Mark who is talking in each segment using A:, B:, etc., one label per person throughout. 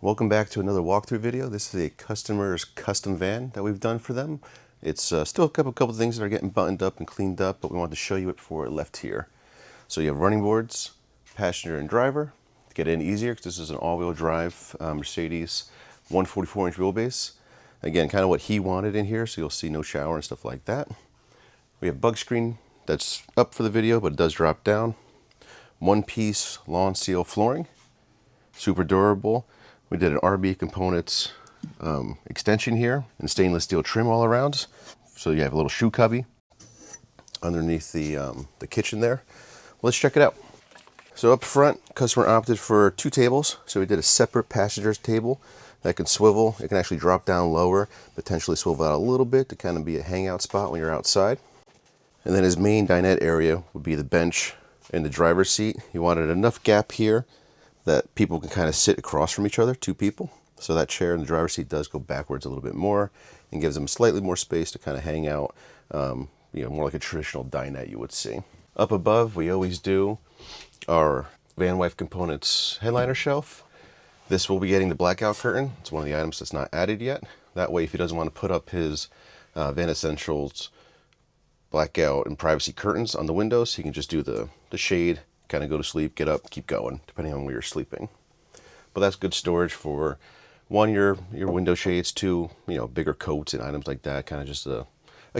A: Welcome back to another walkthrough video. This is a customer's custom van that we've done for them. It's still a couple things that are getting buttoned up and cleaned up, but we wanted to show you it before it left here. So you have running boards, passenger and driver. To get in easier, because this is an all-wheel drive Mercedes 144-inch wheelbase. Again, kind of what he wanted in here, so you'll see no shower and stuff like that. We have bug screen that's up for the video, but it does drop down. One-piece lawn seal flooring, super durable. We did an RB Components extension here and stainless steel trim all around. So you have a little shoe cubby underneath the kitchen there. Let's check it out. So up front, customer opted for two tables. So we did a separate passenger's table that can swivel. It can actually drop down lower, potentially swivel out a little bit to kind of be a hangout spot when you're outside. And then his main dinette area would be the bench and the driver's seat. He wanted enough gap here that people can kind of sit across from each other, two people. So that chair in the driver's seat does go backwards a little bit more and gives them slightly more space to kind of hang out, more like a traditional dinette you would see. Up above, we always do our Van Wife Components headliner shelf. This will be getting the blackout curtain. It's one of the items that's not added yet. That way, if he doesn't want to put up his Van Essentials blackout and privacy curtains on the windows, he can just do the shade, kind of go to sleep, get up, keep going, depending on where you're sleeping. But that's good storage for, one, your window shades, two, bigger coats and items like that, kind of just a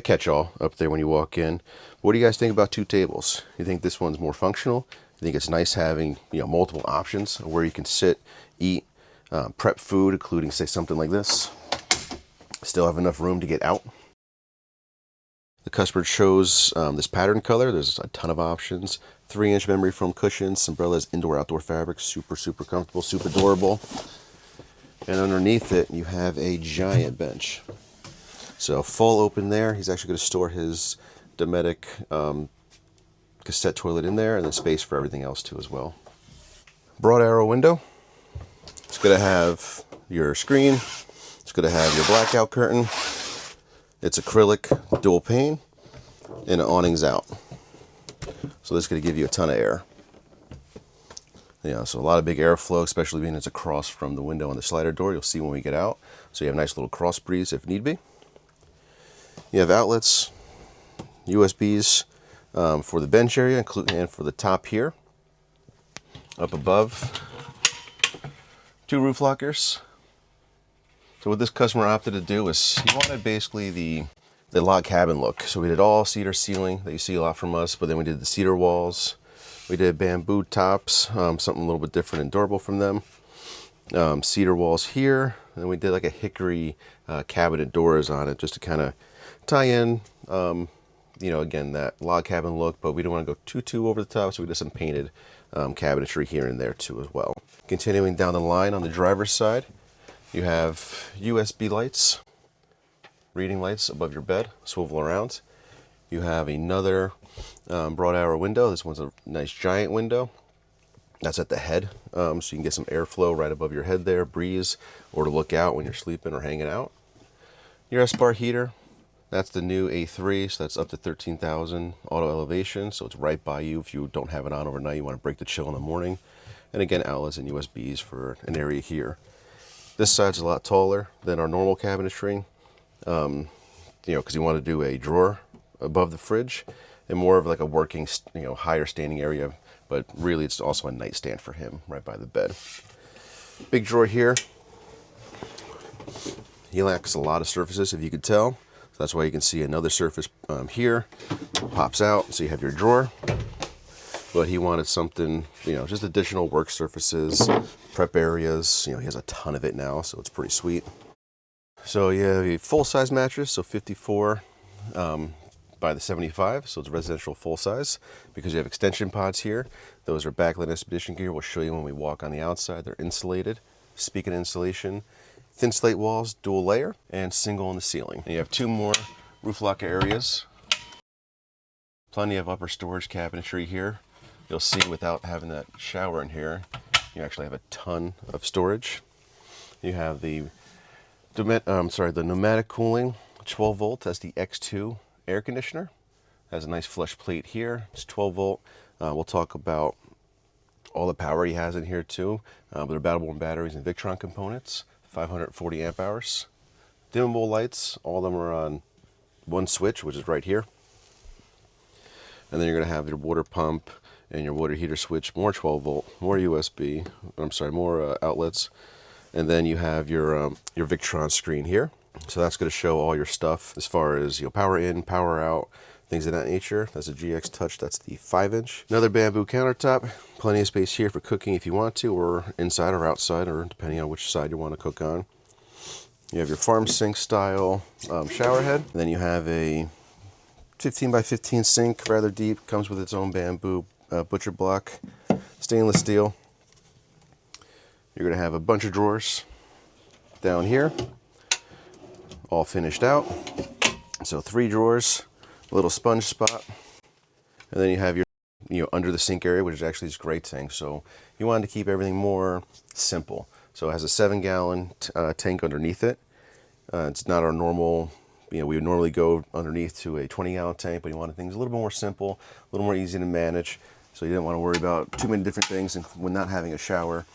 A: catch-all up there when you walk in. What do you guys think about two tables? You think this one's more functional? You think it's nice having, multiple options where you can sit, eat, prep food, including, say, something like this. Still have enough room to get out. The customer chose this pattern color. There's a ton of options. 3-inch memory foam cushions, umbrellas, indoor-outdoor fabric, super comfortable, super durable. And underneath it, you have a giant bench. So full open there. He's actually going to store his Dometic cassette toilet in there, and then space for everything else too as well. Broad arrow window. It's going to have your screen. It's going to have your blackout curtain. It's acrylic, dual pane, and the awning's out. So this is going to give you a ton of air. So a lot of big airflow, especially being it's across from the window on the slider door. You'll see when we get out. So you have a nice little cross breeze if need be. You have outlets, USBs for the bench area, including and for the top here. Up above, two roof lockers. So what this customer opted to do is he wanted basically the log cabin look. So we did all cedar ceiling that you see a lot from us, but then we did the cedar walls. We did bamboo tops, something a little bit different and durable from them. Cedar walls here, and then we did like a hickory cabinet doors on it just to kind of tie in, again, that log cabin look, but we don't want to go too over the top, so we did some painted cabinetry here and there too as well. Continuing down the line on the driver's side, you have USB lights, reading lights above your bed, swivel around. You have another broad arrow window. This one's a nice giant window. That's at the head, so you can get some airflow right above your head there, breeze, or to look out when you're sleeping or hanging out. Your S-bar heater, that's the new A3, so that's up to 13,000 auto elevation, so it's right by you if you don't have it on overnight, you want to break the chill in the morning. And again, outlets and USBs for an area here. This side's a lot taller than our normal cabinetry, because you want to do a drawer above the fridge and more of like a working, higher standing area, but really it's also a nightstand for him right by the bed. Big drawer here. He lacks a lot of surfaces, if you could tell. So that's why you can see another surface here, pops out, so you have your drawer. But he wanted something, just additional work surfaces, prep areas. He has a ton of it now, so it's pretty sweet. So you have a full-size mattress, so 54 by the 75, so it's residential full-size. Because you have extension pods here, those are backlit expedition gear. We'll show you when we walk on the outside. They're insulated. Speaking of insulation, thin slate walls, dual layer, and single on the ceiling. And you have two more roof locker areas. Plenty of upper storage cabinetry here. You'll see without having that shower in here, you actually have a ton of storage. You have the pneumatic cooling, 12 volt. That's the X2 air conditioner. Has a nice flush plate here. It's 12 volt. We'll talk about all the power he has in here too. They're battle-born batteries and Victron components, 540 amp hours. Dimmable lights, all of them are on one switch, which is right here. And then you're going to have your water pump and your water heater switch, more 12 volt, more USB, more outlets. And then you have your Victron screen here. So that's going to show all your stuff as far as, you know, power in, power out, things of that nature. That's a GX Touch, that's the 5-inch. Another bamboo countertop, plenty of space here for cooking if you want to, or inside or outside, or depending on which side you want to cook on. You have your farm sink style shower head. And then you have a 15 by 15 sink, rather deep, comes with its own bamboo butcher block, stainless steel. You're going to have a bunch of drawers down here, all finished out. So 3 drawers, a little sponge spot, and then you have your, you know, under the sink area, which is actually this great thing. So you wanted to keep everything more simple. So it has a 7-gallon tank underneath it. It's not our normal, you know, we would normally go underneath to a 20-gallon tank, but you wanted things a little bit more simple, a little more easy to manage. So you didn't want to worry about too many different things. And when not having a shower,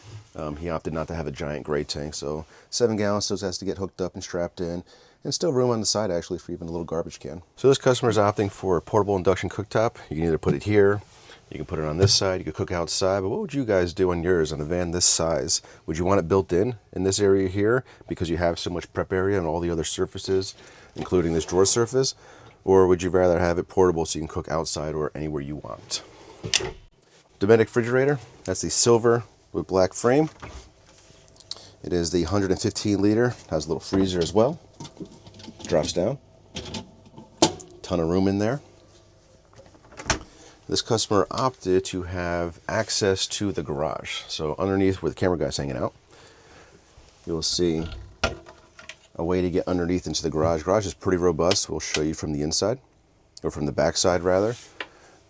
A: he opted not to have a giant gray tank. So 7 gallons still has to get hooked up and strapped in, and still room on the side actually for even a little garbage can. So this customer is opting for a portable induction cooktop. You can either put it here, you can put it on this side, you can cook outside, but what would you guys do on yours on a van this size? Would you want it built in this area here because you have so much prep area and all the other surfaces, including this drawer surface? Or would you rather have it portable so you can cook outside or anywhere you want? Domestic refrigerator, that's the silver with black frame. It is the 115 liter, has a little freezer as well. Drops down. Ton of room in there. This customer opted to have access to the garage. So underneath where the camera guy's hanging out, you'll see a way to get underneath into the garage. Garage is pretty robust. We'll show you from the inside, or from the back side rather.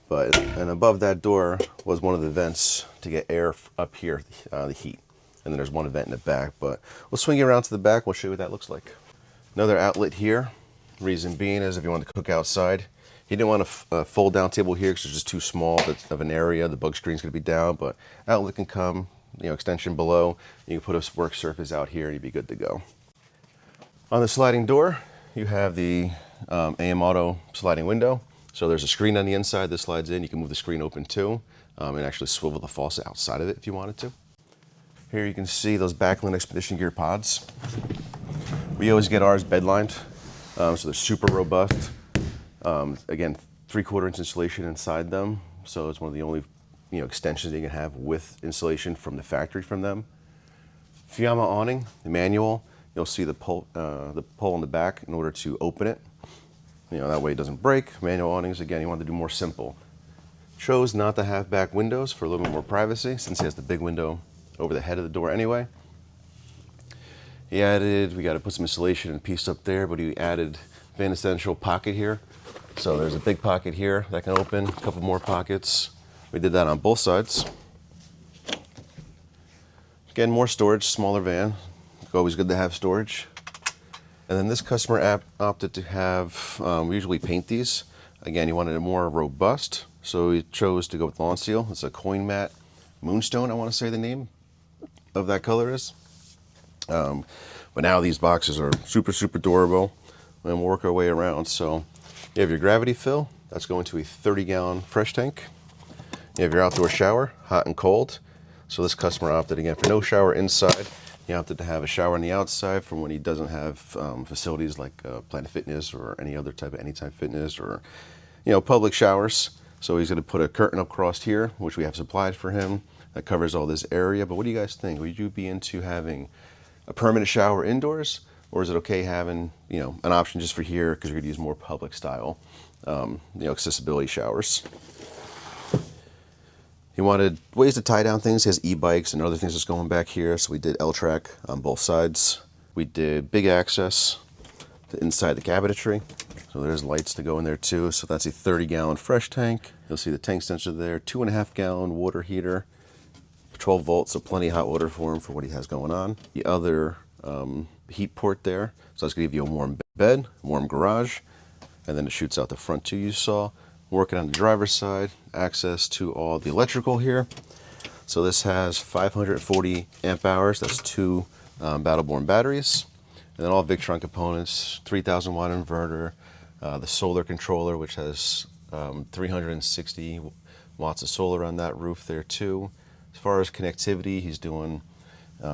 A: And above that door was one of the vents to get air up here, the heat. And then there's one vent in the back, but we'll swing you around to the back. We'll show you what that looks like. Another outlet here. Reason being is if you want to cook outside. He didn't want a fold down table here because it's just too small of an area. The bug screen's going to be down, but outlet can come, you know, extension below. You can put a work surface out here and you'd be good to go. On the sliding door, you have the AM auto sliding window. So there's a screen on the inside that slides in. You can move the screen open too, and actually swivel the faucet outside of it if you wanted to. Here you can see those Backlund Expedition Gear pods. We always get ours bed lined, so they're super robust. Again, 3/4 inch insulation inside them, so it's one of the only, you know, extensions you can have with insulation from the factory from them. Fiamma awning, the manual. You'll see the pull in the back in order to open it. You know, that way it doesn't break. Manual awnings, again, you want to do more simple. Chose not to have back windows for a little bit more privacy, since he has the big window over the head of the door anyway. We got to put some insulation and piece up there, but he added Van Essential pocket here. So there's a big pocket here that can open, a couple more pockets. We did that on both sides. Again, more storage, smaller van. Always good to have storage. And then this customer opted to have, we usually paint these. Again, he wanted it more robust, so he chose to go with Lawn Seal. It's a coin mat moonstone, I want to say the name of that color is. But now these boxes are super, super durable, and we'll work our way around. So you have your gravity fill, that's going to a 30-gallon fresh tank. You have your outdoor shower, hot and cold. So this customer opted again for no shower inside. He opted to have a shower on the outside for when he doesn't have facilities like Planet Fitness or any other type of Anytime Fitness or, you know, public showers. So he's going to put a curtain across here, which we have supplied for him, that covers all this area. But what do you guys think? Would you be into having a permanent shower indoors, or is it okay having, you know, an option just for here because you're going to use more public style, you know, accessibility showers? He wanted ways to tie down things. He has e-bikes and other things that's going back here. So we did L-track on both sides. We did big access to inside the cabinetry. So there's lights to go in there too. So that's a 30-gallon fresh tank. You'll see the tank sensor there. 2.5-gallon water heater, 12 volts, so plenty of hot water for him for what he has going on. The other heat port there. So that's gonna give you a warm bed, warm garage, and then it shoots out the front too, you saw. Working on the driver's side, access to all the electrical here. So this has 540 amp hours. That's two Battleborn batteries. And then all Victron components, 3,000 watt inverter, the solar controller, which has 360 watts of solar on that roof there too. As far as connectivity, he's doing,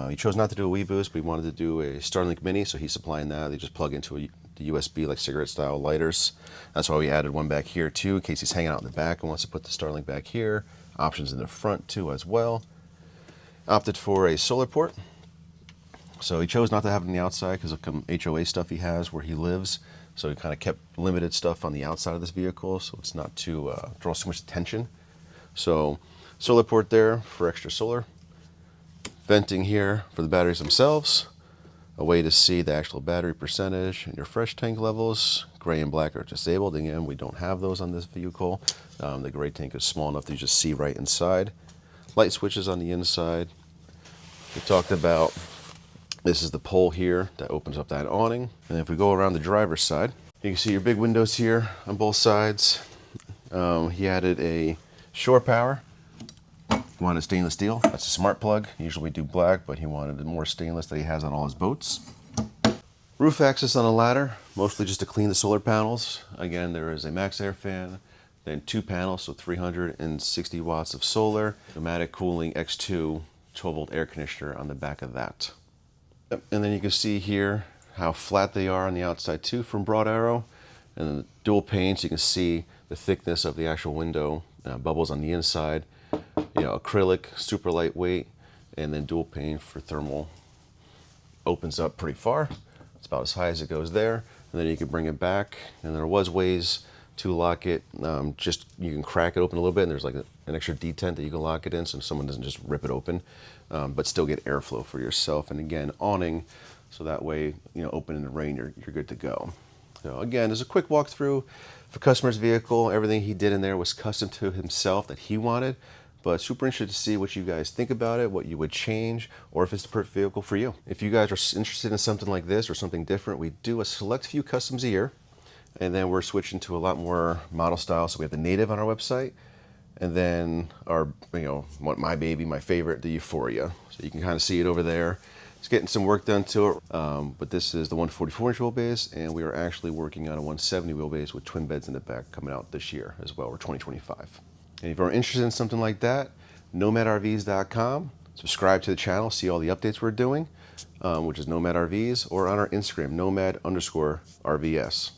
A: he chose not to do a WeBoost, but he wanted to do a Starlink Mini, so he's supplying that. They just plug into the USB like cigarette style lighters. That's why we added one back here too, in case he's hanging out in the back and wants to put the Starlink back here. Options in the front too as well. Opted for a solar port. So he chose not to have it on the outside because of some HOA stuff he has where he lives. So he kind of kept limited stuff on the outside of this vehicle, so it's not to draw so much attention. So solar port there for extra solar. Venting here for the batteries themselves. A way to see the actual battery percentage and your fresh tank levels. Gray and black are disabled. Again, we don't have those on this vehicle. The gray tank is small enough to just see right inside. Light switches on the inside. We talked about, this is the pole here that opens up that awning. And if we go around the driver's side, you can see your big windows here on both sides. He added a shore power. He wanted stainless steel. That's a smart plug. Usually we do black, but he wanted the more stainless that he has on all his boats. Roof access on a ladder, mostly just to clean the solar panels. Again, there is a max air fan, then two panels, so 360 watts of solar. Pneumatic cooling X2 12-volt air conditioner on the back of that. And then you can see here how flat they are on the outside too from Broad Arrow. And then the dual panes, you can see the thickness of the actual window, bubbles on the inside. You know, acrylic, super lightweight, and then dual pane for thermal. Opens up pretty far. It's about as high as it goes there. And then you can bring it back. And there was ways to lock it. Just you can crack it open a little bit, and there's like an extra detent that you can lock it in, so someone doesn't just rip it open, but still get airflow for yourself. And again, awning, so that way, you know, open in the rain, you're good to go. So again, there's a quick walkthrough for customer's vehicle. Everything he did in there was custom to himself that he wanted. But super interested to see what you guys think about it, what you would change, or if it's the perfect vehicle for you. If you guys are interested in something like this or something different, we do a select few customs a year. And then we're switching to a lot more model style. So we have the Native on our website. And then our, you know, my baby, my favorite, the Euphoria. So you can kind of see it over there. It's getting some work done to it. But this is the 144-inch wheelbase. And we are actually working on a 170 wheelbase with twin beds in the back coming out this year as well, or 2025. And if you're interested in something like that, nomadrvs.com. Subscribe to the channel, see all the updates we're doing, which is Nomad RVs, or on our Instagram, nomad_RVS.